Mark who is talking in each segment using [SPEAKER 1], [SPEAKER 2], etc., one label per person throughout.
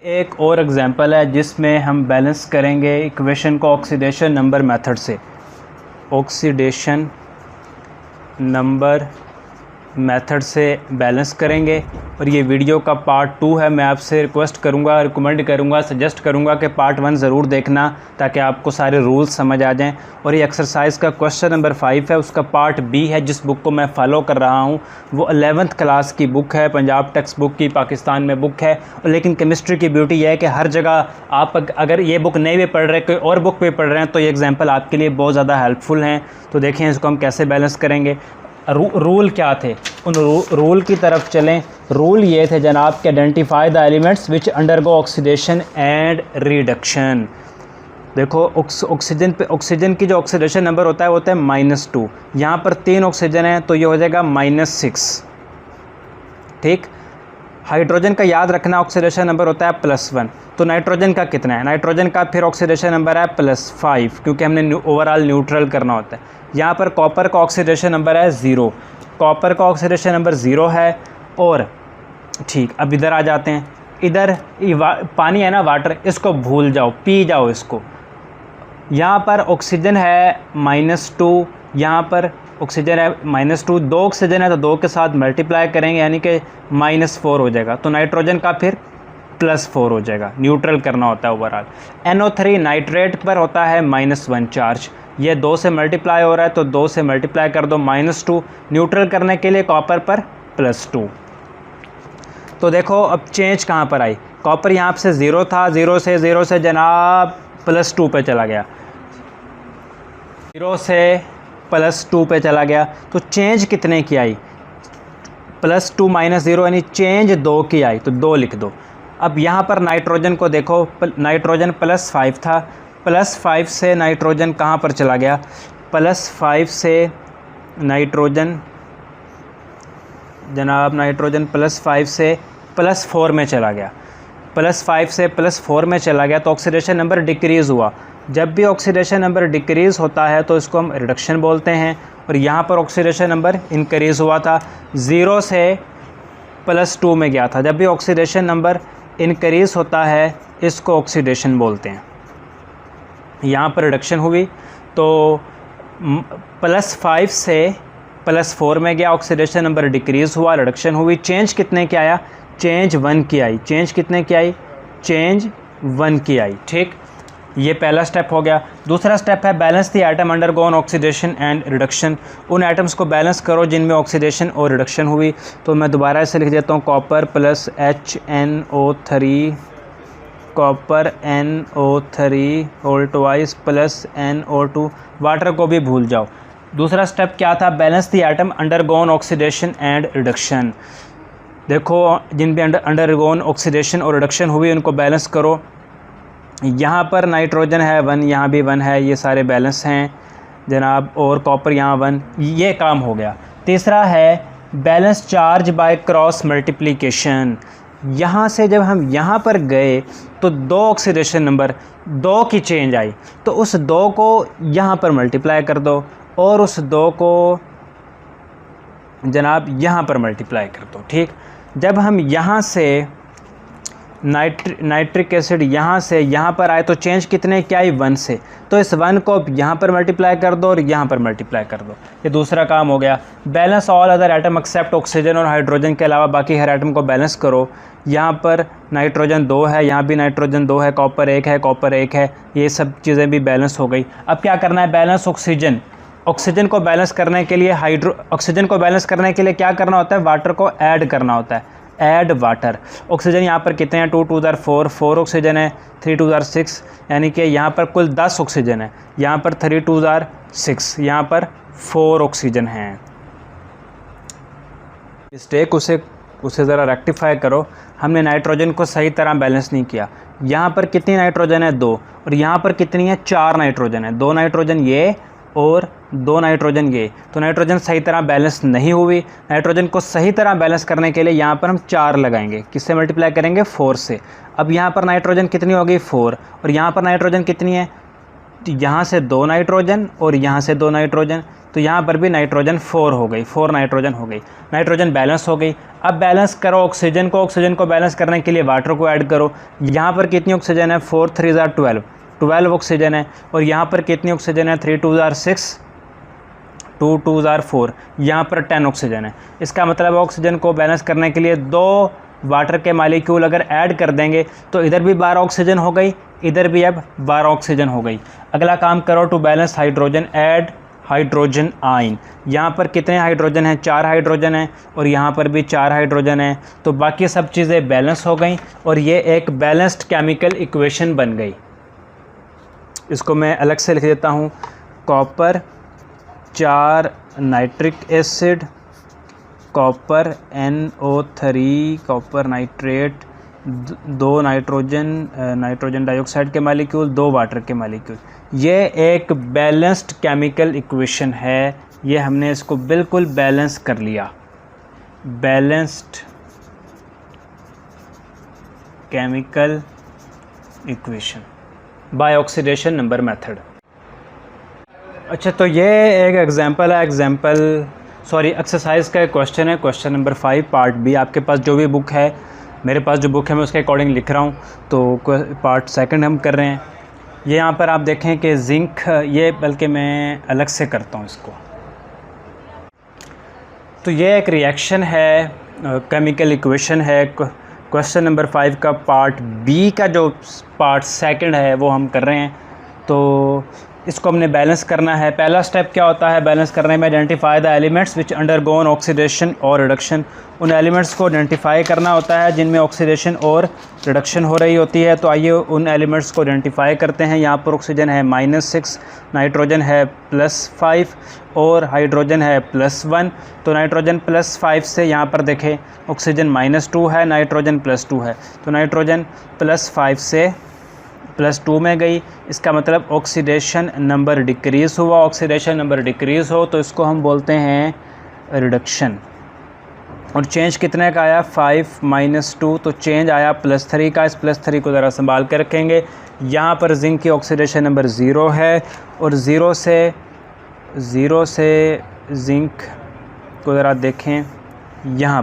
[SPEAKER 1] एक और एग्जांपल है जिसमें हम बैलेंस करेंगे इक्वेशन को ऑक्सीडेशन नंबर मेथड से। ऑक्सीडेशन नंबर मेथड से बैलेंस करेंगे और ये वीडियो का पार्ट 2 है। मैं आपसे रिकमेंड करूँगा, सजेस्ट करूँगा कि पार्ट 1 ज़रूर देखना ताकि आपको सारे रूल्स समझ आ जाएं। और ये एक्सरसाइज का क्वेश्चन नंबर 5 है, उसका पार्ट बी है। जिस बुक को मैं फॉलो कर रहा हूँ वो 11th क्लास की बुक है, पंजाब टेक्स्ट बुक की, पाकिस्तान में बुक है। लेकिन केमिस्ट्री की ब्यूटी यह है कि हर जगह आप अगर ये बुक नहीं भी पढ़ रहे, कोई और बुक भी पढ़ रहे हैं, तो ये एग्जाम्पल आपके लिए बहुत ज़्यादा हेल्पफुल हैं। तो देखें इसको हम कैसे बैलेंस करेंगे। रूल क्या थे, उन रूल की तरफ चलें। रूल ये थे जनाब कि identify the elements which undergo oxidation and reduction. देखो ऑक्सीजन की जो ऑक्सीडेशन नंबर होता है वो होता है -2। यहाँ पर 3 ऑक्सीजन है तो ये हो जाएगा -6। ठीक। हाइड्रोजन का याद रखना ऑक्सीडेशन नंबर होता है +1। तो नाइट्रोजन का कितना है? नाइट्रोजन का फिर ऑक्सीडेशन नंबर है +5 क्योंकि हमने ओवरऑल न्यूट्रल करना होता है। यहाँ पर कॉपर का ऑक्सीडेशन नंबर है 0। कॉपर का ऑक्सीडेशन नंबर 0 है। और ठीक, अब इधर आ जाते हैं। इधर पानी है ना, वाटर, इसको भूल जाओ, पी जाओ इसको। यहाँ पर ऑक्सीजन है -2, यहाँ पर ऑक्सीजन है -2। 2 ऑक्सीजन है तो 2 के साथ मल्टीप्लाई करेंगे यानी कि -4 हो जाएगा। तो नाइट्रोजन का फिर +4 हो जाएगा। न्यूट्रल करना होता है ओवरऑल। NO3 नाइट्रेट पर होता है -1 चार्ज। ये 2 से मल्टीप्लाई हो रहा है तो 2 से मल्टीप्लाई कर दो, -2। न्यूट्रल करने के लिए कॉपर पर +2। तो देखो अब चेंज कहाँ पर आई। कॉपर यहाँ से 0 था, 0 से जनाब +2 पे चला गया, 0 से +2 पे चला गया। तो चेंज कितने की आई? +2 - 0 यानी चेंज 2 की आई, तो 2 लिख दो। अब यहाँ पर नाइट्रोजन को देखो, नाइट्रोजन +5 था, +5 से नाइट्रोजन कहाँ पर चला गया? +5 से नाइट्रोजन जनाब +5 से +4 में चला गया। +5 से +4 में चला गया तो ऑक्सीडेशन नंबर डिक्रीज़ हुआ। जब भी ऑक्सीडेशन नंबर डिक्रीज़ होता है तो इसको हम रिडक्शन बोलते हैं। और यहाँ पर ऑक्सीडेशन नंबर इंक्रीज़ हुआ था, 0 से +2 में गया था। जब भी ऑक्सीडेशन नंबर इंक्रीज़ होता है इसको ऑक्सीडेशन बोलते हैं। यहाँ पर रिडक्शन हुई तो +5 से +4 में गया, ऑक्सीडेशन नंबर डिक्रीज़ हुआ, रिडक्शन हुई। चेंज कितने की आया? चेंज 1 की आई। चेंज कितने की आई? चेंज 1 की आई। ठीक, ये पहला स्टेप हो गया। दूसरा स्टेप है balance the atom undergone oxidation and reduction. उन एटम्स को बैलेंस करो जिनमें ऑक्सीडेशन और रिडक्शन हुई। तो मैं दोबारा इसे लिख देता हूँ, copper +HNO3, copper NO3 whole twice +NO2। Water को भी भूल जाओ। दूसरा स्टेप क्या था? Balance the atom undergone oxidation and reduction. देखो जिन भी अंडरगोन ऑक्सीडेशन और रिडक्शन हुई उनको बैलेंस करो। यहाँ पर नाइट्रोजन है 1, यहाँ भी 1 है, ये सारे बैलेंस हैं जनाब। और कॉपर यहाँ 1, ये काम हो गया। तीसरा है balance charge by cross multiplication. यहाँ से जब हम यहाँ पर गए तो 2 ऑक्सीडेशन नंबर 2 की चेंज आई, तो उस 2 को यहाँ पर मल्टीप्लाई कर दो और उस 2 को जनाब यहाँ पर मल्टीप्लाई कर दो। ठीक, जब हम यहाँ से नाइट्रिक एसिड यहाँ से यहाँ पर आए तो चेंज कितने की आई? 1 से। तो इस 1 को यहाँ पर मल्टीप्लाई कर दो और यहाँ पर मल्टीप्लाई कर दो। ये दूसरा काम हो गया। Balance all other atom except oxygen और हाइड्रोजन के अलावा बाकी हर एटम को बैलेंस करो। यहाँ पर नाइट्रोजन 2 है, यहाँ भी नाइट्रोजन 2 है, कॉपर 1 है, कॉपर 1 है, ये सब चीज़ें भी बैलेंस हो गई। अब क्या करना है? Balance oxygen. ऑक्सीजन को बैलेंस करने के लिए ऑक्सीजन को बैलेंस करने के लिए क्या करना होता है? वाटर को ऐड करना होता है, ऐड वाटर। ऑक्सीजन यहाँ पर कितने हैं? 2 × 2 = 4, 4 ऑक्सीजन है, 3 × 2 = 6, यानी कि यहाँ पर कुल 10 ऑक्सीजन है। यहाँ पर 3 × 2 = 6, यहाँ पर 4 ऑक्सीजन हैं। मिस्टेक उसे ज़रा रेक्टिफाई करो। हमने नाइट्रोजन को सही तरह बैलेंस नहीं किया। यहाँ पर कितनी नाइट्रोजन है? 2, और यहाँ पर कितनी है? 4 नाइट्रोजन है। 2 नाइट्रोजन ये और 2 नाइट्रोजन ये, तो नाइट्रोजन सही तरह बैलेंस नहीं हुई। नाइट्रोजन को सही तरह बैलेंस करने के लिए यहाँ पर हम 4 लगाएंगे। किससे मल्टीप्लाई करेंगे? 4 से। अब यहाँ पर नाइट्रोजन कितनी हो गई? 4, और यहाँ पर नाइट्रोजन कितनी है? तो यहाँ से 2 नाइट्रोजन और यहाँ से 2 नाइट्रोजन, तो तो यहाँ पर भी नाइट्रोजन 4 हो गई, 4 नाइट्रोजन हो गई, नाइट्रोजन बैलेंस हो गई। अब बैलेंस करो ऑक्सीजन को बैलेंस करने के लिए वाटर को ऐड करो। यहाँ पर कितनी ऑक्सीजन है, 4 3 ज़ार 12 ऑक्सीजन है, और यहाँ पर कितनी ऑक्सीजन है, 3 2 ज़ार 6 2 2 ज़ार 4, यहाँ पर 10 ऑक्सीजन है। इसका मतलब ऑक्सीजन को बैलेंस करने के लिए 2 वाटर के मालिक्यूल अगर ऐड कर देंगे तो इधर भी 12 ऑक्सीजन हो गई, इधर भी अब 12 ऑक्सीजन हो गई। अगला काम करो, to balance hydrogen add hydrogen ion. यहाँ पर कितने हाइड्रोजन हैं, 4 हाइड्रोजन हैं, और यहाँ पर भी 4 हाइड्रोजन हैं। तो बाकी सब चीज़ें बैलेंस हो गई और ये एक बैलेंस्ड केमिकल इक्वेशन बन गई। इसको मैं अलग से लिख देता हूँ, copper 4 nitric acid, copper NO3 copper nitrate, 2 nitrogen dioxide के मालिक्यूल, 2 वाटर के मालिक्यूल। ये एक बैलेंस्ड केमिकल इक्वेशन है। ये हमने इसको बिल्कुल बैलेंस कर लिया, balanced chemical equation by oxidation number method. अच्छा, तो ये एक एग्जांपल है, एक्सरसाइज का एक क्वेश्चन है, क्वेश्चन नंबर 5 पार्ट बी। आपके पास जो भी बुक है, मेरे पास जो बुक है मैं उसके अकॉर्डिंग लिख रहा हूँ, तो पार्ट सेकंड हम कर रहे हैं। ये यहाँ पर आप देखें कि जिंक, ये बल्कि मैं अलग से करता हूँ इसको। तो ये एक रिएक्शन है, केमिकल इक्वेशन है। क्वेश्चन नंबर 5 का पार्ट बी का जो पार्ट सेकंड है वो हम कर रहे हैं। तो इसको हमने बैलेंस करना है। पहला स्टेप क्या होता है बैलेंस करने में, identify the elements which undergone oxidation और रिडक्शन। उन एलिमेंट्स को आइडेंटिफाई करना होता है जिनमें ऑक्सीडेशन और रिडक्शन हो रही होती है। तो आइए उन एलिमेंट्स को आइडेंटिफाई करते हैं। यहाँ पर ऑक्सीजन है -6, नाइट्रोजन है +5 और हाइड्रोजन है +1। तो नाइट्रोजन +5 से यहाँ पर देखें ऑक्सीजन -2 है, नाइट्रोजन +2 है, तो नाइट्रोजन +5 से +2 में गई। इसका मतलब ऑक्सीडेशन नंबर डिक्रीज़ हुआ। ऑक्सीडेशन नंबर डिक्रीज़ हो तो इसको हम बोलते हैं रिडक्शन। और चेंज कितने का आया, 5 - 2, तो चेंज आया +3 का। इस +3 को ज़रा संभाल कर रखेंगे। यहाँ पर जिंक की ऑक्सीडेशन नंबर 0 है, और 0 से जिंक को ज़रा देखें, यहाँ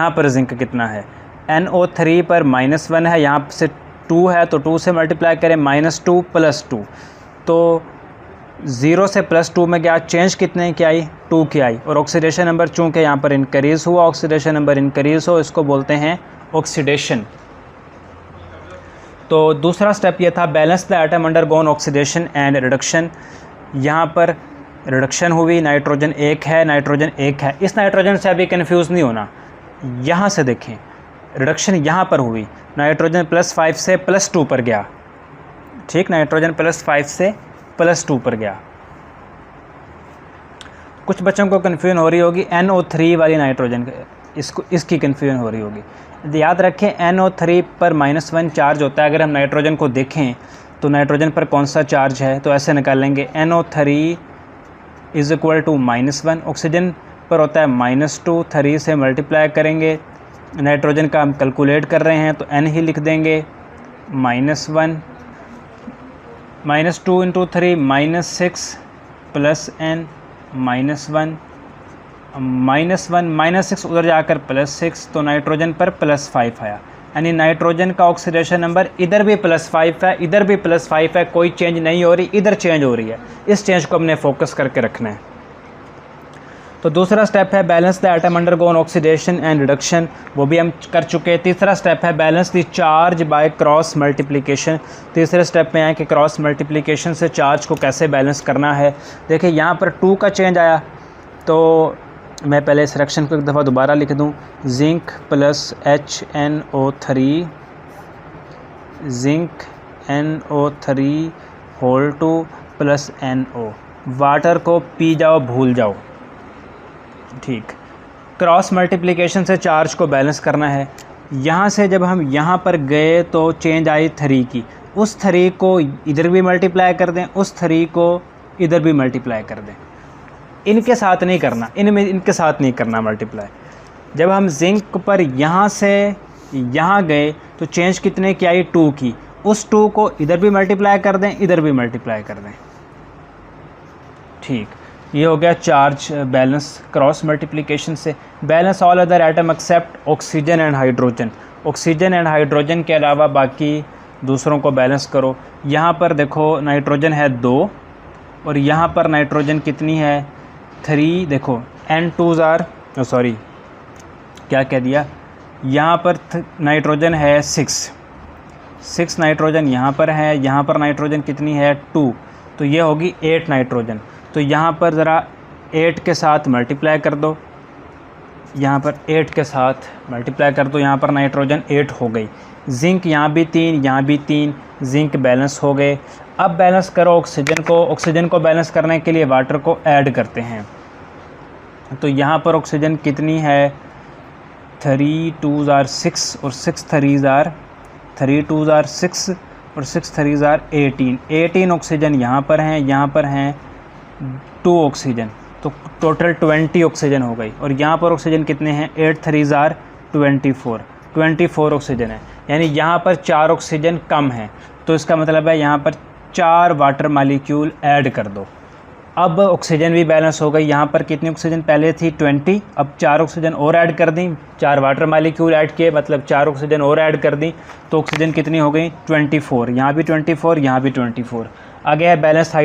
[SPEAKER 1] पर जिंक कितना है, NO3 पर -1 है, यहाँ से 2 है, तो 2 से मल्टीप्लाई करें, -2 + 2, तो 0 से +2 में गया। चेंज कितने की आई, 2 की आई। और ऑक्सीडेशन नंबर चूँकि यहाँ पर इंक्रीज़ हुआ, ऑक्सीडेशन नंबर इंक्रीज़ हो, इसको बोलते हैं ऑक्सीडेशन। तो दूसरा स्टेप ये था, balance the atom undergone oxidation and reduction. यहाँ पर रिडक्शन हुई, नाइट्रोजन 1 है, नाइट्रोजन 1 है। इस नाइट्रोजन से अभी कन्फ्यूज़ नहीं होना, यहाँ से देखें रिडक्शन यहाँ पर हुई, नाइट्रोजन +5 से +2 पर गया। ठीक, नाइट्रोजन +5 से +2 पर गया। कुछ बच्चों को कन्फ्यूजन हो रही होगी NO3 वाली नाइट्रोजन, इसकी कन्फ्यूजन हो रही होगी। याद रखें NO3 पर -1 चार्ज होता है। अगर हम नाइट्रोजन को देखें तो नाइट्रोजन पर कौन सा चार्ज है, तो ऐसे निकालेंगे, NO3 = -1। ऑक्सीजन पर होता है -2, 3 से मल्टीप्लाई करेंगे। नाइट्रोजन का हम कैलकुलेट कर रहे हैं तो n ही लिख देंगे, -1 -2 × 3 -6 + n -1 -6 उधर जाकर +6, तो नाइट्रोजन पर +5 आया। यानी नाइट्रोजन का ऑक्सीडेशन नंबर इधर भी +5 है, इधर भी +5 है, कोई चेंज नहीं हो रही, इधर चेंज हो रही है। इस चेंज को हमने फोकस करके रखना है। तो दूसरा स्टेप है balance the atom undergone oxidation and reduction, वो भी हम कर चुके हैं। तीसरा स्टेप है balance the charge by cross multiplication. तीसरे स्टेप में है कि क्रॉस मल्टीप्लिकेशन से चार्ज को कैसे बैलेंस करना है। देखिए यहाँ पर 2 का चेंज आया, तो मैं पहले इस रिएक्शन को एक दफ़ा दोबारा लिख दूँ, zinc + HNO3, zinc NO3 whole 2 + NO। Water को पी जाओ, भूल जाओ। ठीक, क्रॉस मल्टीप्लिकेशन से चार्ज को बैलेंस करना है। यहाँ से जब हम यहाँ पर गए तो चेंज आई 3 की, उस 3 को इधर भी मल्टीप्लाई कर दें, उस 3 को इधर भी मल्टीप्लाई कर दें। इनके साथ नहीं करना, इनके साथ नहीं करना मल्टीप्लाई। जब हम जिंक पर यहाँ से यहाँ गए तो चेंज कितने की आई, 2 की, उस 2 को इधर भी मल्टीप्लाई कर दें, इधर भी मल्टीप्लाई कर दें। ठीक, ये हो गया चार्ज बैलेंस क्रॉस मल्टीप्लिकेशन से। Balance all other atom except oxygen and hydrogen, oxygen and hydrogen के अलावा बाकी दूसरों को बैलेंस करो। यहाँ पर देखो नाइट्रोजन है 2 और यहाँ पर नाइट्रोजन कितनी है 3। देखो N2s आर सॉरी क्या कह दिया, यहाँ पर नाइट्रोजन है 6 नाइट्रोजन यहाँ पर है, यहाँ पर नाइट्रोजन कितनी है 2, तो ये होगी 8 नाइट्रोजन। तो यहाँ पर ज़रा 8 के साथ मल्टीप्लाई कर दो, यहाँ पर 8 के साथ मल्टीप्लाई कर दो, यहाँ पर नाइट्रोजन 8 हो गई। जिंक यहाँ भी 3, यहाँ भी 3, जिंक बैलेंस हो गए। अब बैलेंस करो ऑक्सीजन को बैलेंस करने के लिए वाटर को ऐड करते हैं। तो यहाँ पर ऑक्सीजन कितनी है 3 2s आर 6 और 6 3s आर 3 2s आर 6 और 6 3s आर 18 ऑक्सीजन यहाँ पर हैं, यहाँ पर हैं 2 ऑक्सीजन, तो टोटल 20 ऑक्सीजन हो गई। और यहाँ पर ऑक्सीजन कितने हैं 8 3s आर 24 ऑक्सीजन है, यानी यहाँ पर 4 ऑक्सीजन कम है। तो इसका मतलब है यहाँ पर 4 वाटर मालिक्यूल ऐड कर दो। अब ऑक्सीजन भी बैलेंस हो गई। यहाँ पर कितनी ऑक्सीजन पहले थी 20, अब 4 ऑक्सीजन और ऐड कर दी, 4 वाटर मालिक्यूल ऐड किए मतलब 4 ऑक्सीजन और ऐड कर दी, तो ऑक्सीजन कितनी हो गई 24। यहाँ भी 24, यहाँ भी 24। आगे है बैलेंस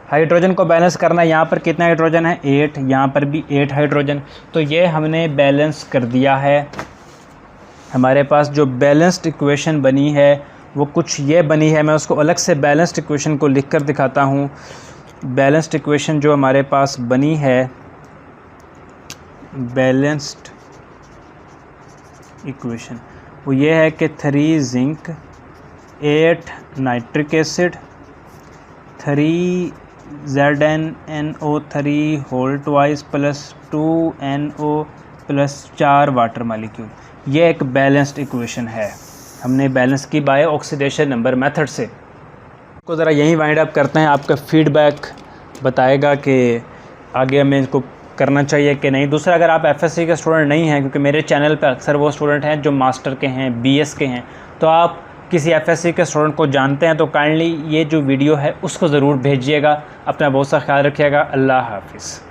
[SPEAKER 1] हाइड्रोजन को बैलेंस करना। यहाँ पर कितना हाइड्रोजन है 8, यहाँ पर भी 8 हाइड्रोजन। तो ये हमने बैलेंस कर दिया है। हमारे पास जो बैलेंस्ड इक्वेशन बनी है वो कुछ ये बनी है। मैं उसको अलग से बैलेंस्ड इक्वेशन को लिख कर दिखाता हूँ। बैलेंस्ड इक्वेशन जो हमारे पास बनी है, बैलेंस्ड इक्वेशन वो ये है कि 3 zinc 8 nitric acid 3 ZnNO3 whole twice plus 2NO plus 4 water molecule. ये एक बैलेंस्ड इक्वेशन है, हमने बैलेंस की बाय ऑक्सीडेशन नंबर मेथड से। को ज़रा यहीं वाइंड अप करते हैं। आपका फीडबैक बताएगा कि आगे हमें इसको करना चाहिए कि नहीं। दूसरा, अगर आप एफएससी के स्टूडेंट नहीं हैं, क्योंकि मेरे चैनल पे अक्सर वो स्टूडेंट हैं जो मास्टर के हैं, बीएस के हैं, तो आप किसी एफएससी के स्टूडेंट को जानते हैं तो काइंडली ये जो वीडियो है उसको ज़रूर भेजिएगा। अपना बहुत सा ख्याल रखिएगा। अल्लाह हाफिज़।